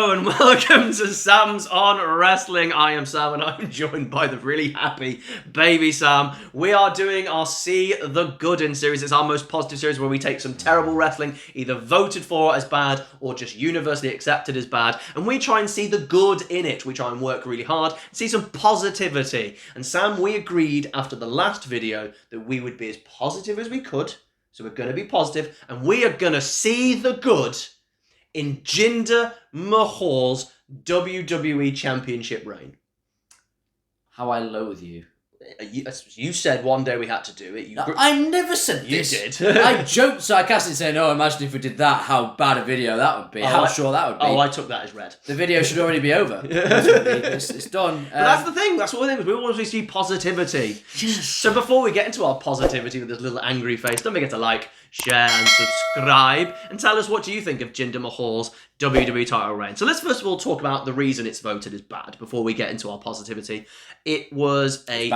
Hello and welcome to Sam's On Wrestling. I am Sam and I'm joined by the really happy baby Sam. We are doing our See the Good in series. It's our most positive series where we take some terrible wrestling, either voted for as bad or just universally accepted as bad, and we try and see the good in it. We try and work really hard, see some positivity. And Sam, we agreed after the last video that we would be as positive as we could. So we're going to be positive and we are going to see the good in Jinder Mahal's WWE Championship reign. How I loathe you. You said one day we had to do it. I never said this. You did. I joked sarcastically saying, "Oh, imagine if we did that, how bad a video that would be. How sure that would be." Oh, I took that as read. The video should already be over. It's done. But that's the thing. That's what the thing is. We want to see positivity. Yes. So before we get into our positivity with this little angry face, don't forget to like, share and subscribe and tell us what do you think of Jinder Mahal's WWE title reign. So let's first of all talk about the reason it's voted as bad before we get into our positivity. It was a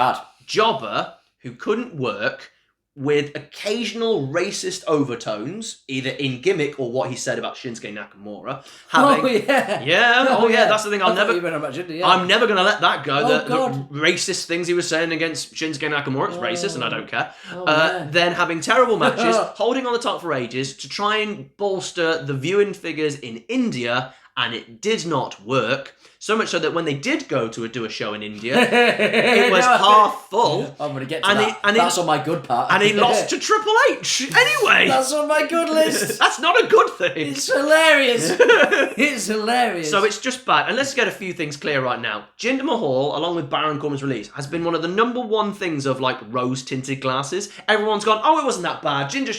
jobber who couldn't work with occasional racist overtones, either in gimmick or what he said about Shinsuke Nakamura. That's the thing. I'm never going to let that go. The racist things he was saying against Shinsuke Nakamura is racist, and I don't care. Then having terrible matches, holding on the top for ages to try and bolster the viewing figures in India, and it did not work. So much so that when they did go to do a show in India, it was half full. I'm going to get to that. That's on my good part. And he lost to Triple H anyway. That's on my good list. That's not a good thing. It's hilarious. It's hilarious. So it's just bad. And let's get a few things clear right now. Jinder Mahal, along with Baron Corbin's release, has been one of the number one things of like rose-tinted glasses. Everyone's gone, oh, it wasn't that bad. Jinder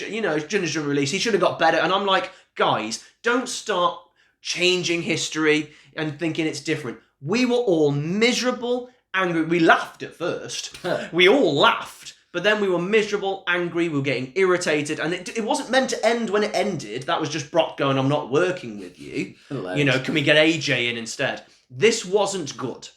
should release. He should have got better. And I'm like, guys, don't start changing history and thinking it's different. We were all miserable, angry. We laughed at first. We all laughed. But then we were miserable, angry, we were getting irritated. And it wasn't meant to end when it ended. That was just Brock going, I'm not working with you. Hilarious. You know, can we get AJ in instead? This wasn't good.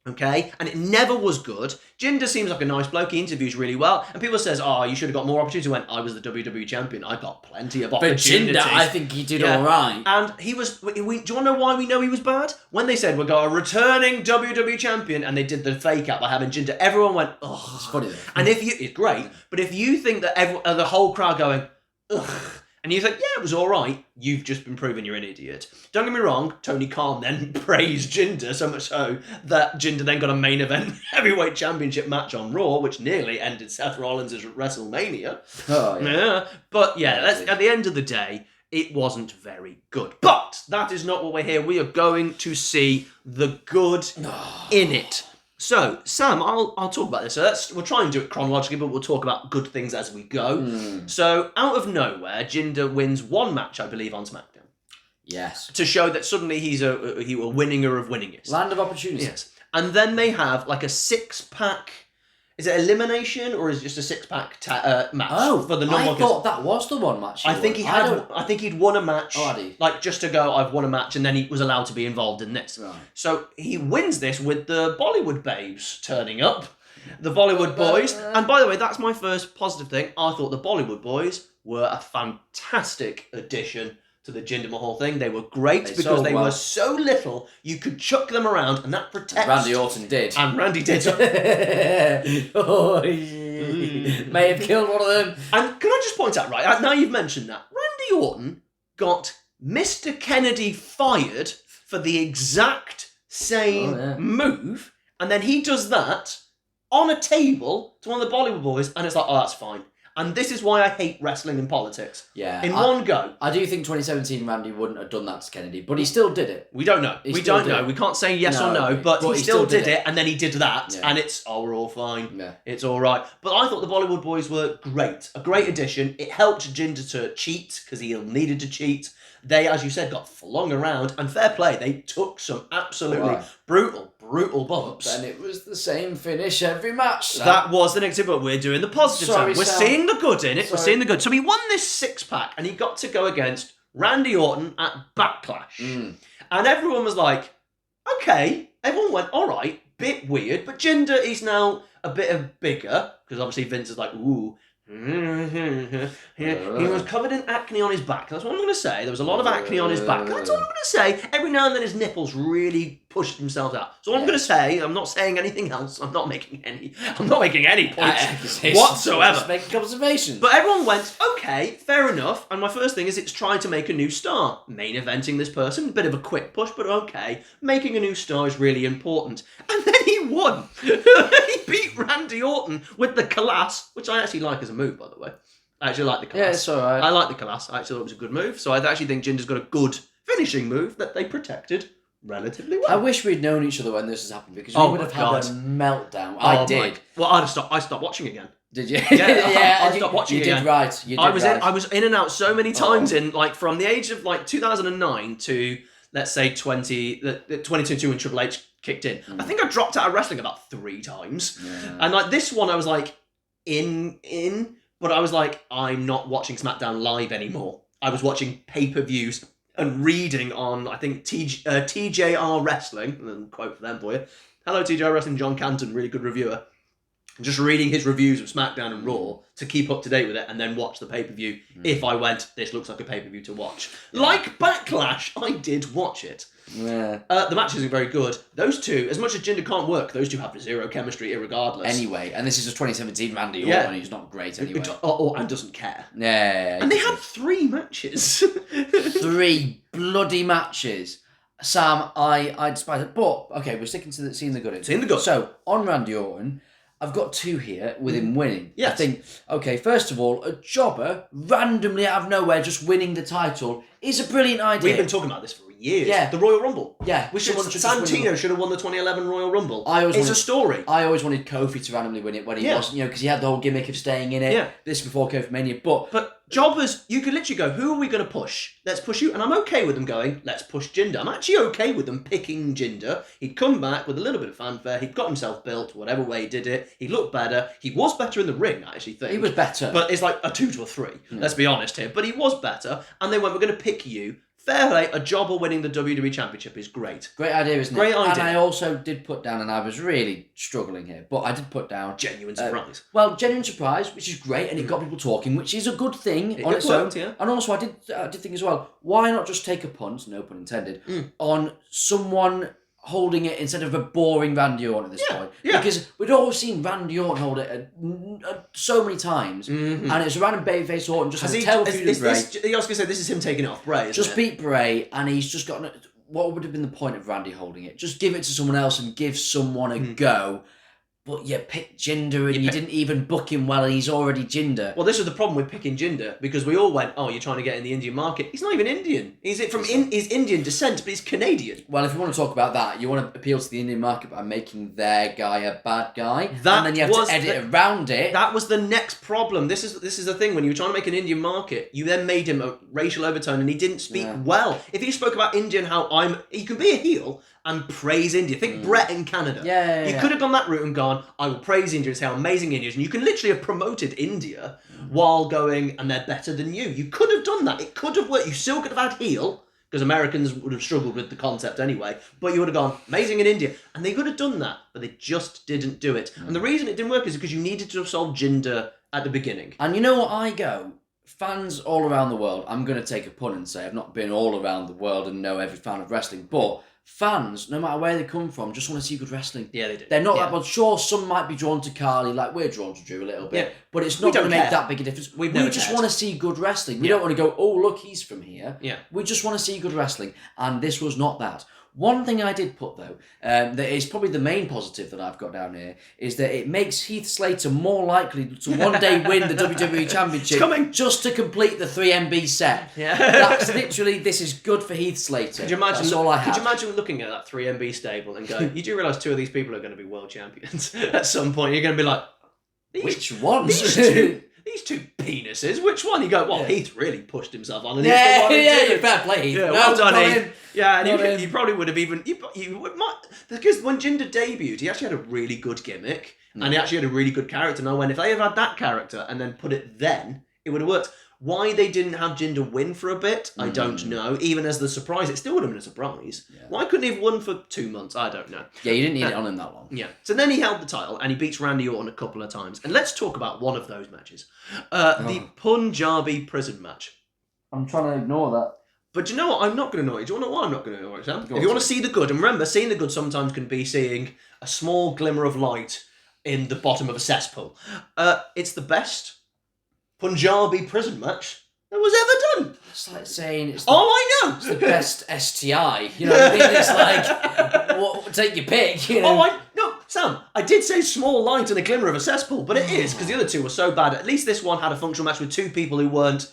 Okay? And it never was good. Jinder seems like a nice bloke. He interviews really well. And people says, oh, you should have got more opportunity. When I was the WWE champion, I got plenty of opportunities. But Jinder, I think he did all right. And he was... do you want to know why we know he was bad? When they said, we've got a returning WWE champion, and they did the fake out by having Jinder, everyone went, oh. It's funny though. And it's great. But if you think that the whole crowd going, ugh, and you think, yeah, it was all right, you've just been proven you're an idiot. Don't get me wrong, Tony Khan then praised Jinder, so much so that Jinder then got a main event heavyweight championship match on Raw, which nearly ended Seth Rollins' WrestleMania. Oh, yeah. But yeah, at the end of the day, it wasn't very good. But that is not what we're here. We are going to see the good in it. So, Sam, I'll talk about this. So we'll try and do it chronologically, but we'll talk about good things as we go. So, out of nowhere, Jinder wins one match, I believe, on SmackDown. Yes. To show that suddenly he's a winninger of winningest. Land of opportunity. Yes. And then they have like a 6-pack... Is it elimination or is it just a 6-pack match for the number? I thought that was the one match. I think he'd won a match. Oh, had he? Like just to go, I've won a match, and then he was allowed to be involved in this. Right. So he wins this with the Bollywood babes turning up, the Bollywood boys. And by the way, that's my first positive thing. I thought the Bollywood boys were a fantastic addition to the Jinder Mahal thing. They were great because they were so little, you could chuck them around and that protects... And Randy Orton did. And Randy did. May have killed one of them. And can I just point out, right, now you've mentioned that, Randy Orton got Mr. Kennedy fired for the exact same move, and then he does that on a table to one of the Bollywood boys, and it's like, oh, that's fine. And this is why I hate wrestling and politics. Yeah. In one go. I do think 2017 Randy wouldn't have done that to Kennedy, but he still did it. We don't know. We don't know. We can't say yes or no, but he still did it, and then he did that, and it's, oh, we're all fine. Yeah. It's all right. But I thought the Bollywood boys were great. A great addition. It helped Jinder to cheat, because he needed to cheat. They, as you said, got flung around, and fair play, they took some absolutely brutal bumps. And it was the same finish every match, Sam. That was the negative, but we're doing the positive. We're seeing the good in it. We're seeing the good. So he won this 6-pack, and he got to go against Randy Orton at Backlash. And everyone was like, okay. Everyone went, all right, bit weird, but Jinder is now a bit bigger, because obviously Vince is like, ooh, He was covered in acne on his back. That's what I'm going to say. There was a lot of acne on his back. That's all I'm going to say. Every now and then his nipples really pushed themselves out. So what I'm going to say, I'm not saying anything else. I'm not making any points whatsoever. Just making observations. But everyone went, okay, fair enough. And my first thing is it's trying to make a new star. Main eventing this person, a bit of a quick push, but okay. Making a new star is really important. And then he won. He beat Randy Orton with the Class, which I actually like as a move, by the way. I actually like the Class. Yeah, it's alright. I like the Class. I actually thought it was a good move. So I actually think Jinder's got a good finishing move that they protected relatively well. I wish we'd known each other when this has happened because we would have had a meltdown. I did. Well, I stopped watching again. Did you? Yeah, I stopped watching you again. Did right. You did I was in and out so many times in like from the age of like 2009 to let's say 2022 when Triple H kicked in. I think I dropped out of wrestling about 3 times. Yeah. And like this one I was like but I was like, I'm not watching SmackDown live anymore. I was watching pay-per-views and reading on, I think, TJR Wrestling, and quote for them for you. Hello, TJR Wrestling, John Canton, really good reviewer. Just reading his reviews of SmackDown and Raw to keep up to date with it and then watch the pay-per-view if I went, this looks like a pay-per-view to watch. Yeah. Like Backlash, I did watch it. Yeah. The match isn't very good. Those two, as much as Jinder can't work, those two have zero chemistry irregardless. Anyway, and this is a 2017 Randy Orton, who's not great anyway. And doesn't care. Yeah. And they had 3 matches. 3 bloody matches. Sam, I despise it. But, okay, we're sticking to seeing the good in. Seeing the good. So, on Randy Orton, I've got 2 here with him winning. Yes. I think, okay, first of all, a jobber randomly out of nowhere just winning the title is a brilliant idea. We've been talking about this for years. Yeah. The Royal Rumble. Yeah. Santino should have won the 2011 Royal Rumble. It's a story. I always wanted Kofi to randomly win it when he wasn't, because he had the whole gimmick of staying in it. Yeah. This before Kofi Mania. But jobbers, you could literally go, who are we going to push? Let's push you. And I'm okay with them going, let's push Jinder. I'm actually okay with them picking Jinder. He'd come back with a little bit of fanfare. He'd got himself built, whatever way he did it. He looked better. He was better in the ring, I actually think. He was better. But it's like a 2 to a 3. Let's be honest here. But he was better. And they went, we're going to pick you. Fair play, a jobber winning the WWE Championship is great. Great idea, isn't it? Great idea. And I also did put down, and I was really struggling here, but I did put down... Genuine surprise. Genuine surprise, which is great, and it got people talking, which is a good thing on its own. Yeah. And also, I did think as well, why not just take a punt, no pun intended, on someone holding it instead of a boring Randy Orton at this point. Yeah. Because we'd always seen Randy Orton hold it so many times, and it's a random babyface Orton just has a terrible feud with Bray. I was going to say, this is him taking it off Bray, Just beat Bray, and he's just got... What would have been the point of Randy holding it? Just give it to someone else and give someone a go. But you picked Jinder and you didn't even book him well and he's already Jinder. Well, this was the problem with picking Jinder because we all went, oh, you're trying to get in the Indian market. He's not even Indian. He's Indian descent, but he's Canadian. Well, if you want to talk about that, you want to appeal to the Indian market by making their guy a bad guy. And then you have to edit around it. That was the next problem. This is the thing. When you were trying to make an Indian market, you then made him a racial overtone and he didn't speak well. If you spoke about India and how he can be a heel and praise India. Think Brett in Canada. You could have gone that route and gone, I will praise India and say how amazing India is. And you can literally have promoted India while going, and they're better than you. You could have done that. It could have worked. You still could have had heel, because Americans would have struggled with the concept anyway. But you would have gone, amazing in India. And they could have done that, but they just didn't do it. And the reason it didn't work is because you needed to have solved Jinder at the beginning. And you know what I go? Fans all around the world, I'm going to take a pun and say I've not been all around the world and know every fan of wrestling, but fans, no matter where they come from, just want to see good wrestling. Yeah, they do. They're not that, but sure, some might be drawn to Carly, like we're drawn to Drew a little bit, but it's not going to make that big a difference. We just want to see good wrestling. We don't want to go, oh, look, he's from here. Yeah. We just want to see good wrestling, and this was not that. One thing I did put, though, that is probably the main positive that I've got down here, is that it makes Heath Slater more likely to one day win the WWE Championship just to complete the 3MB set. Yeah. That's literally, this is good for Heath Slater. Could you imagine, That's all I have. Could you imagine looking at that 3MB stable and going, you do realise 2 of these people are going to be world champions at some point? You're going to be like, which ones? These two penises, which one? You go, well, Heath really pushed himself on. And you fair play, Heath. Yeah, well done, Heath. Yeah, and you probably would have even... Because when Jinder debuted, he actually had a really good gimmick, and he actually had a really good character. And I went, if they had had that character and then put it then it would have worked. Why they didn't have Jinder win for a bit, I don't know. Even as the surprise, it still would have been a surprise. Yeah. Why couldn't he have won for 2 months? I don't know. Yeah, you didn't need it on him that long. Yeah. So then he held the title and he beats Randy Orton a couple of times. And let's talk about one of those matches. The Punjabi prison match. I'm trying to ignore that. But you know what? I'm not going to ignore it. Do you want to know why I'm not going to ignore it, Sam? If you want to see the good, and remember, seeing the good sometimes can be seeing a small glimmer of light in the bottom of a cesspool. It's the best Punjabi prison match that was ever done. It's like saying it's I know. It's the best STI. You know what I mean? It's like, take your pick. You know? No, Sam, I did say small light and a glimmer of a cesspool, but it is, because the other two were so bad. At least this one had a functional match with two people who weren't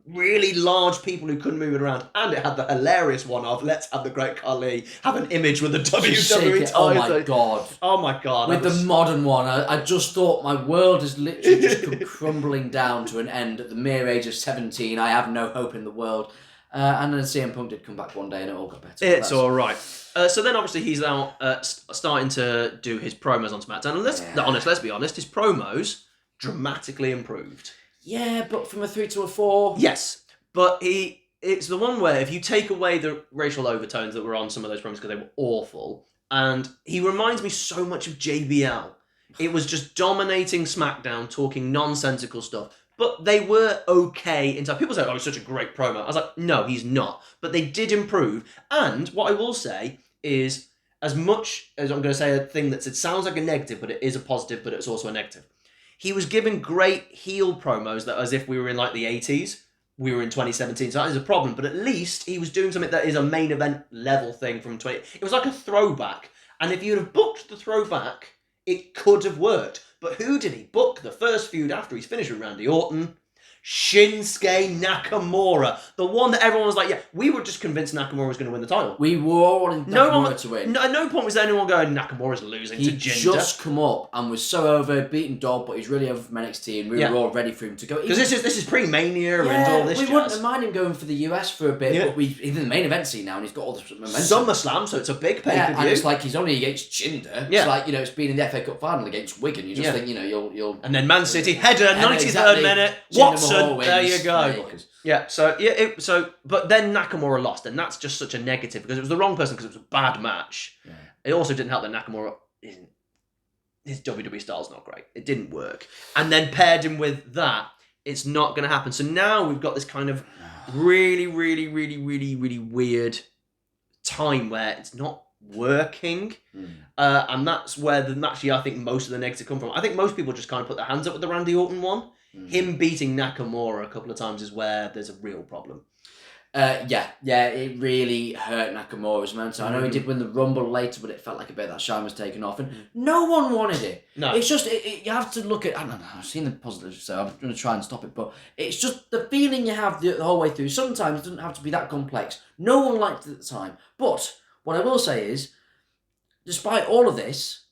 really large people who couldn't move it around, and it had the hilarious one of let's have the Great Khali have an image with the WWE title. Oh my god! With the modern one, I just thought my world has literally just come crumbling down to an end at the mere age of 17. I have no hope in the world. And then CM Punk did come back one day, and it all got better. It's all right. So then, obviously, he's now starting to do his promos on SmackDown, and let's be honest, his promos dramatically improved. Yeah, but from a 3 to a 4. Yes, but it's the one where if you take away the racial overtones that were on some of those promos because they were awful, and he reminds me so much of JBL. It was just dominating SmackDown, talking nonsensical stuff, but they were okay. People say, oh, it's such a great promo. I was like, no, he's not. But they did improve. And what I will say is, as much as I'm going to say a thing that it sounds like a negative, but it is a positive, but it's also a negative. He was giving great heel promos that as if we were in like the 80s. We were in 2017, so that is a problem. But at least he was doing something that is a main event level thing from 20... It was like a throwback. And if you'd have booked the throwback, it could have worked. But who did he book the first feud after he's finished with Randy Orton? Shinsuke Nakamura. The one that everyone was like, yeah, we were just convinced Nakamura was going to win the title. We were all wanting Nakamura to win. At no point was anyone going, Nakamura's losing to Jinder. He just come up and was so over, beaten Dog, but he's really over from NXT, and we were all ready for him to go. Because this is pre-Mania and all this we wouldn't mind him going for the US for a bit, but he's in the main event scene now, and he's got all the momentum. SummerSlam, so it's a big pay-per-view. And it's like he's only against Jinder. It's like, it's been in the FA Cup final against Wigan. You just think, you'll... And then Man City, header, 93rd minute, Watson, there you go. Yeah, but then Nakamura lost, and that's just such a negative because it was the wrong person because it was a bad match. Yeah. It also didn't help that Nakamura his WWE style's not great. It didn't work, and then paired him with that, it's not going to happen. So now we've got this kind of really, really, really, really, really weird time where it's not working, and that's where actually I think most of the negatives come from. I think most people just kind of put their hands up with the Randy Orton one. Him beating Nakamura a couple of times is where there's a real problem. It really hurt Nakamura's momentum. I know he did win the Rumble later, but it felt like a bit of that shine was taken off, and no one wanted it. No, it's just you have to look at. I don't know. I've seen the positives, so I'm going to try and stop it. But it's just the feeling you have the whole way through. Sometimes it doesn't have to be that complex. No one liked it at the time. But what I will say is, despite all of this,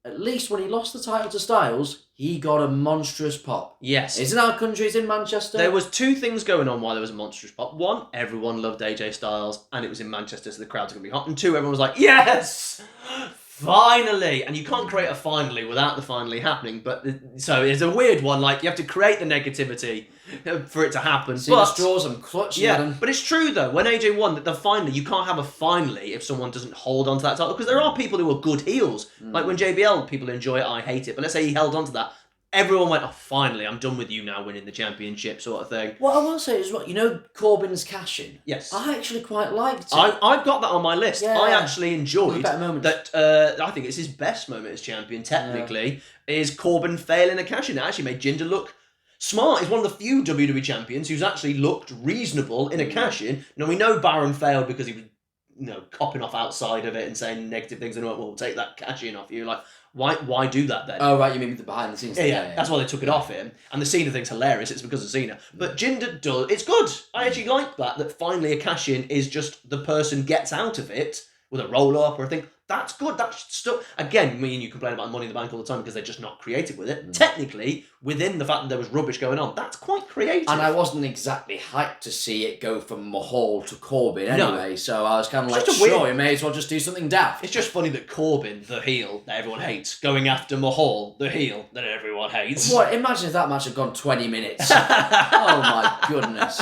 at least when he lost the title to Styles, he got a monstrous pop. Yes. It's in our country, it's in Manchester. There was two things going on while there was a monstrous pop. One, everyone loved AJ Styles, and it was in Manchester, so the crowds are going to be hot. And two, everyone was like, yes! Finally! And you can't create a finally without the finally happening. So it's a weird one. Like, you have to create the negativity for it to happen. See the straws and clutching at them. But it's true, though. When AJ won, the finally, you can't have a finally if someone doesn't hold on to that title. Because there are people who are good heels. Like when JBL, people enjoy it, I hate it. But let's say he held on to that. Everyone went, oh, finally, I'm done with you now winning the championship sort of thing. What I will say is, Corbin's cash-in? Yes. I actually quite liked it. I've got that on my list. Yeah. I actually enjoyed that. I think it's his best moment as champion, technically, is Corbin failing a cash-in. It actually made Jinder look smart. He's one of the few WWE champions who's actually looked reasonable in a cash-in. Now, we know Baron failed because he was copping off outside of it and saying negative things, and we'll take that cash-in off you. Like, why do that then? Oh, right, you mean the behind the scenes thing? Yeah, that's why they took it off him. And the Cena thing's hilarious, it's because of Cena. But Jinder does, it's good. I actually like that finally a cash-in is just the person gets out of it with a roll-up or a thing. that's good. That's still, again, me and you complain about Money in the Bank all the time because they're just not creative with it. Technically, within the fact that there was rubbish going on, that's quite creative. And I wasn't exactly hyped to see it go from Mahal to Corbin anyway, so I was kind of like, sure, you may as well just do something daft. It's just funny that Corbin, the heel that everyone hates, going after Mahal, the heel that everyone hates. What? Imagine if that match had gone 20 minutes. Oh my goodness.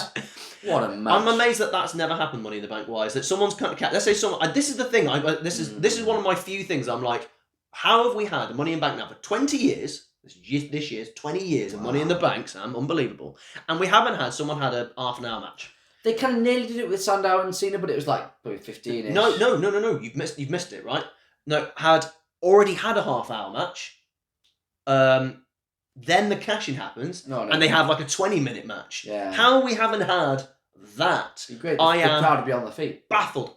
What a match. I'm amazed that that's never happened, Money in the Bank wise. That someone's kind of, let's say someone. This is the thing. This is one of my few things. I'm like, how have we had Money in the Bank now for 20 years? This year's 20 years of Money in the Bank, Sam. Unbelievable. And we haven't had someone had a half an hour match. They kind of nearly did it with Sandow and Cena, but it was like probably 15-ish. No. You've missed it, right? No, already had a half hour match. Then the cash-in happens, and they have like a 20-minute match. Yeah. How we haven't had that? Great. I am proud to be on the feet. Baffled.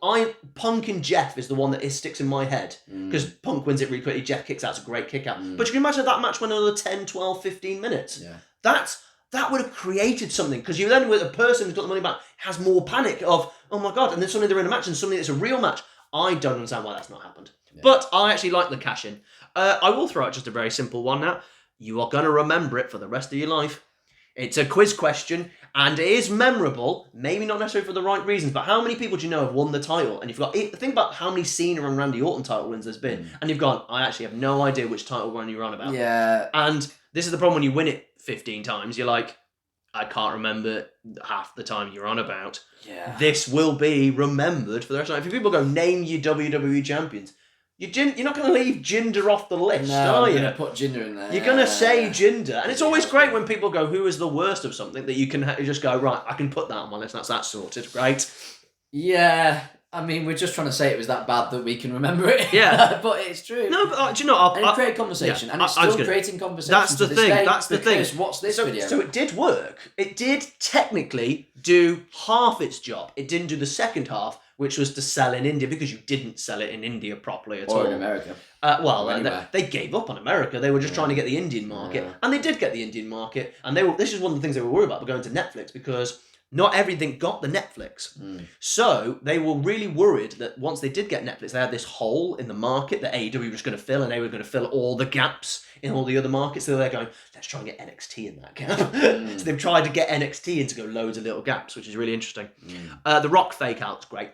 Punk and Jeff is the one that sticks in my head because Punk wins it really quickly. Jeff kicks out. It's a great kick out. But you can imagine that match went another 10, 12, 15 minutes. Yeah. That would have created something because you then with a person who's got the money back has more panic of oh my god, and then suddenly they're in a match and suddenly it's a real match. I don't understand why that's not happened. Yeah. But I actually like the cash in. I will throw out just a very simple one now. You are going to remember it for the rest of your life. It's a quiz question, and it is memorable, maybe not necessarily for the right reasons, but how many people do you know have won the title? And you've got, think about how many Cena and Randy Orton title wins there's been, and you've gone, I actually have no idea which title run you're on about. Yeah. And this is the problem when you win it 15 times, you're like, I can't remember half the time you're on about. Yeah. This will be remembered for the rest of the life. If people go, name your WWE champions, you're not going to leave Jinder off the list, are you? I'm going to put Jinder in there. You're going to say Jinder. And it's always great when people go, who is the worst of something, that you can just go, right, I can put that on my list. That's that sorted, right? Yeah. I mean, we're just trying to say it was that bad that we can remember it. Yeah. But it's true. No, but do you know... And it created conversation. And it's still creating conversation. That's the thing. That's the thing. What's this video? So it did work. It did technically do half its job. It didn't do the second half, which was to sell in India, because you didn't sell it in India properly at all. Or in America. They gave up on America. They were just trying to get the Indian market. Yeah. And they did get the Indian market. And this is one of the things they were worried about going to Netflix, because not everything got the Netflix. So they were really worried that once they did get Netflix, they had this hole in the market that AEW was going to fill, and they were going to fill all the gaps in all the other markets. So they're going, let's try and get NXT in that gap. So they've tried to get NXT in to go loads of little gaps, which is really interesting. The Rock fake out's great.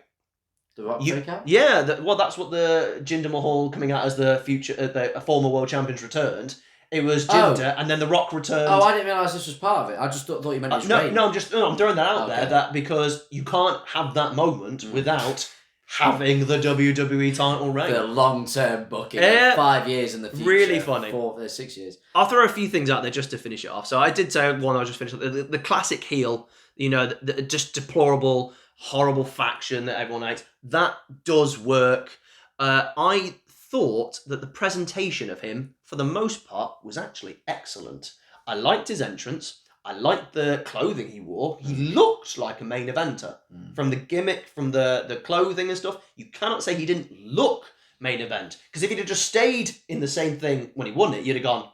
The Rock fake out? Yeah, that's what the Jinder Mahal coming out as the future, the former world champions returned. It was Jinder, and then The Rock returned. Oh, I didn't realise this was part of it. I just thought you meant it was I'm throwing that out there, that because you can't have that moment without having the WWE title reign. The long-term booking, 5 years in the future. Really funny. 6 years. I'll throw a few things out there just to finish it off. So I did say one, I'll just finish the classic heel, the just deplorable, horrible faction that everyone hates. That does work. I thought that the presentation of him, for the most part, was actually excellent. I liked his entrance. I liked the clothing he wore. He looked like a main eventer. From the gimmick, from the clothing and stuff, you cannot say he didn't look main event. Because if he'd have just stayed in the same thing when he won it, you'd have gone,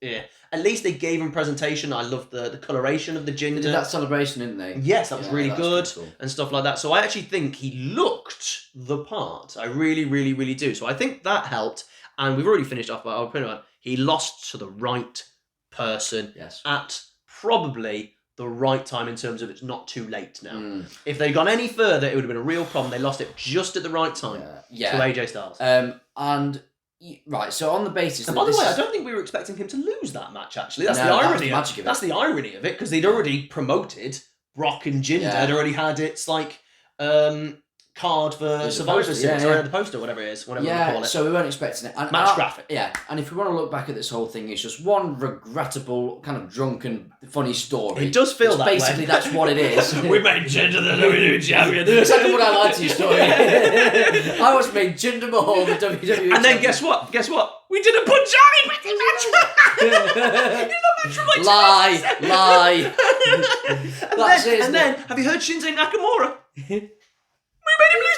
yeah. At least they gave him presentation. I loved the coloration of the Jinder. They did that celebration, didn't they? Yes, that was really good and stuff like that. So I actually think he looked the part. I really, really, really do. So I think that helped. And we've already finished off, but I'll put it on. He lost to the right person at probably the right time, in terms of it's not too late now. If they'd gone any further, it would have been a real problem. They lost it just at the right time to AJ Styles. Right, so on the basis... And by the way, I don't think we were expecting him to lose that match, actually. That's the irony of it. That's the irony of it, because they'd already promoted Brock and Jinder. They'd already had its, card for Survivor Series, or the poster, whatever it is, whatever we call it. So we weren't expecting it. And match graphic. Yeah, and if we want to look back at this whole thing, it's just one regrettable, kind of drunken, funny story. It does feel that basically, way. that's what it is. We made Jinder the WWE champion. Exactly what I liked to your story. I was made Jinder Mahal the WWE champion. And then guess what? We didn't put Johnny back in match. Lie. That's it. And then, have you heard Shinsuke Nakamura? We We made him lose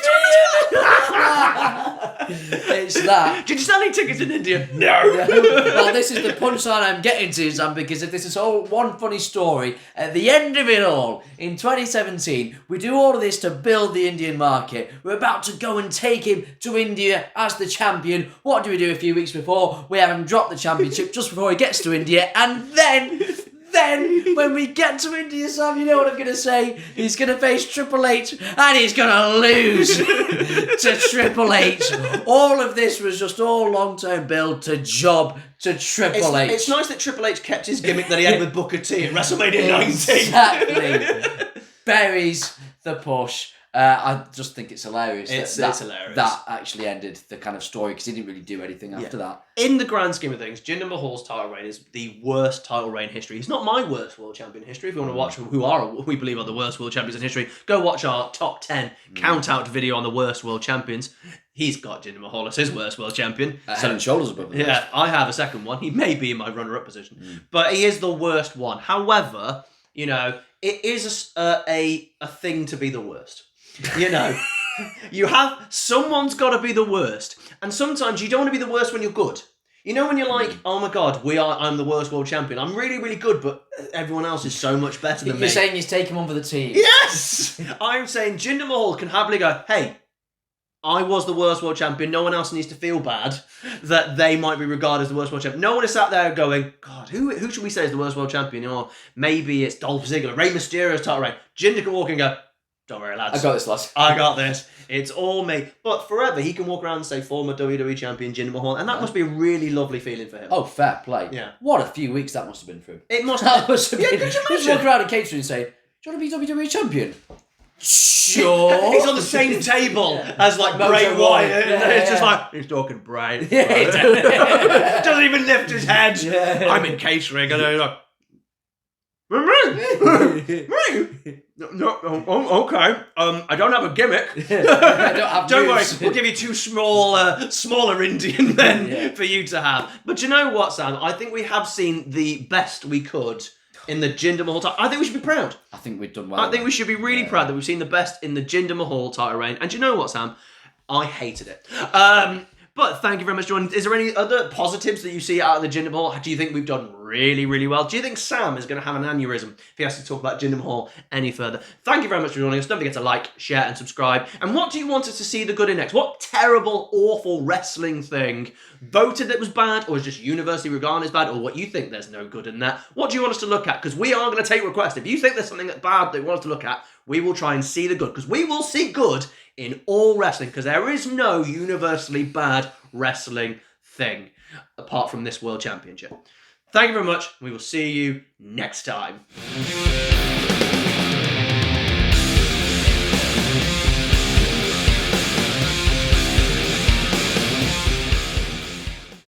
It's that. Did you sell any tickets in India? No. Well, this is the punchline I'm getting to, Sam, because if this is all one funny story, at the end of it all, in 2017, we do all of this to build the Indian market. We're about to go and take him to India as the champion. What do we do a few weeks before? We have him drop the championship just before he gets to India, and then when we get to India, Sam, you know what I'm going to say? He's going to face Triple H, and he's going to lose to Triple H. All of this was just all long-term build to job to Triple H. It's nice that Triple H kept his gimmick that he had with Booker T at WrestleMania 19. Exactly. Buries the push. I just think it's hilarious. It's hilarious. That actually ended the kind of story because he didn't really do anything after that. In the grand scheme of things, Jinder Mahal's title reign is the worst title reign in history. He's not my worst world champion in history. If you want to watch who we believe are the worst world champions in history, go watch our top 10 count-out video on the worst world champions. He's got Jinder Mahal as his worst world champion. Head and shoulders above the rest. I have a second one. He may be in my runner-up position. But he is the worst one. However, you know, it is a thing to be the worst. You know, someone's got to be the worst. And sometimes you don't want to be the worst when you're good. You know, when you're like, oh my God, I'm the worst world champion. I'm really, really good, but everyone else is so much better than me. You're saying he's taking one for the team. Yes! I'm saying Jinder Mahal can happily go, hey, I was the worst world champion. No one else needs to feel bad that they might be regarded as the worst world champion. No one is sat there going, God, who should we say is the worst world champion? Or maybe it's Dolph Ziggler, Rey Mysterio's title reign. Jinder can walk in and go, don't worry, lads. I got this, lads. I got this. It's all me. But forever, he can walk around and say former WWE champion Jinder Mahal, and that must be a really lovely feeling for him. Oh, fair play. Yeah. What a few weeks that must have been through. It must have. That must have been. Could you Just walk around in catering and say, do you want to be WWE champion? Sure. He's on the same table as like Bray Wyatt. It's just like, he's talking Bray. Yeah, doesn't even lift his head. Yeah. I'm in catering, and he's like, me? No, okay. I don't have a gimmick. Don't worry, we'll give you two smaller Indian men for you to have. But you know what, Sam? I think we have seen the best we could in the Jinder Mahal title. I think we should be proud. I think we've done well. I think we should be really proud that we've seen the best in the Jinder Mahal title reign. And you know what, Sam? I hated it. But thank you very much for joining. Is there any other positives that you see out of the Jinder Mahal? Do you think we've done really, really well? Do you think Sam is going to have an aneurysm if he has to talk about Jinder Mahal any further? Thank you very much for joining us. Don't forget to like, share, and subscribe. And what do you want us to see the good in next? What terrible, awful wrestling thing voted that was bad, or is just universally regarded as bad, or what you think there's no good in that? What do you want us to look at? Because we are going to take requests. If you think there's something bad that you want us to look at, we will try and see the good. Because we will see good in all wrestling. Because there is no universally bad wrestling thing apart from this World Championship. Thank you very much. We will see you next time.